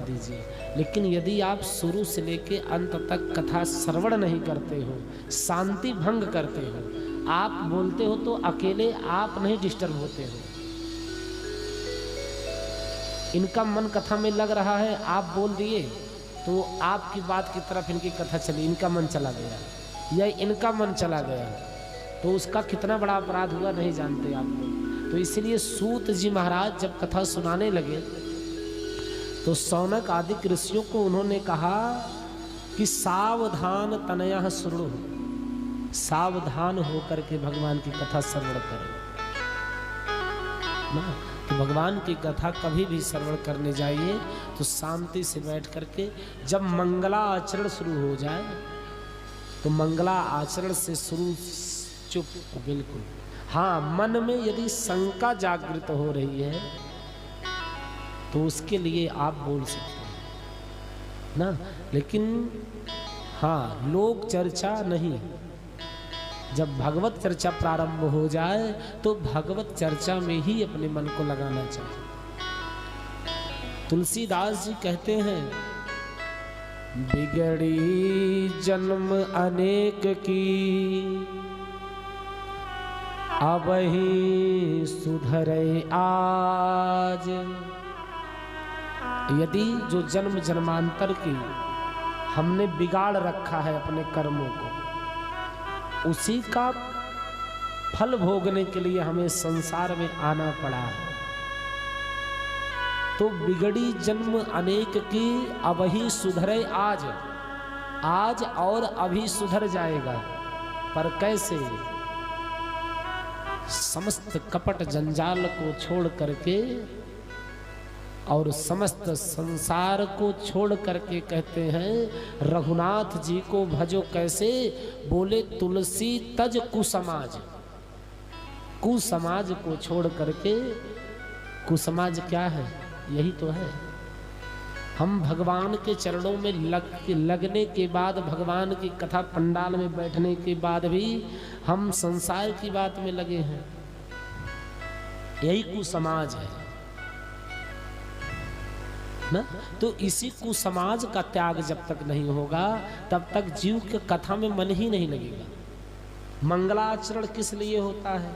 दीजिए। लेकिन यदि आप शुरू से लेके अंत तक कथा श्रवण नहीं करते हो, शांति भंग करते हो, आप बोलते हो तो अकेले आप नहीं डिस्टर्ब होते हो, इनका मन कथा में लग रहा है, आप बोल दिए तो आपकी बात की तरफ इनकी कथा चली, इनका मन चला गया या इनका मन चला गया, तो उसका कितना बड़ा अपराध हुआ नहीं जानते आप लोग। तो इसलिए सूत जी महाराज जब कथा सुनाने लगे तो शौनक आदि ऋषियों को उन्होंने कहा कि सावधान तनया श्रृणु, सावधान होकर के भगवान की कथा श्रवण करें ना। तो भगवान की कथा कभी भी श्रवण करने जाइए तो शांति से बैठ करके, जब मंगला आचरण शुरू हो जाए तो मंगला आचरण से शुरू चुप बिल्कुल। हाँ, मन में यदि शंका जागृत हो रही है तो उसके लिए आप बोल सकते हैं ना, लेकिन हाँ लोक चर्चा नहीं। जब भगवत चर्चा प्रारंभ हो जाए तो भगवत चर्चा में ही अपने मन को लगाना चाहिए। तुलसीदास जी कहते हैं, बिगड़ी जन्म अनेक की अब ही सुधरे आज। यदि जो जन्म जन्मांतर की हमने बिगाड़ रखा है अपने कर्मों को, उसी का फल भोगने के लिए हमें संसार में आना पड़ा है। तो बिगड़ी जन्म अनेक की अब ही सुधरे आज, आज और अभी सुधर जाएगा। पर कैसे? समस्त कपट जंजाल को छोड़ करके और समस्त संसार को छोड़ करके कहते हैं रघुनाथ जी को भजो कैसे। बोले तुलसी तज कुसमाज, कुसमाज को छोड़ करके, कुसमाज क्या है? यही तो है। हम भगवान के चरणों में लगने के बाद, भगवान की कथा पंडाल में बैठने के बाद भी हम संसार की बात में लगे हैं, यही कुसमाज है ना। तो इसी कुसमाज का त्याग जब तक नहीं होगा तब तक जीव के कथा में मन ही नहीं लगेगा। मंगलाचरण किस लिए होता है?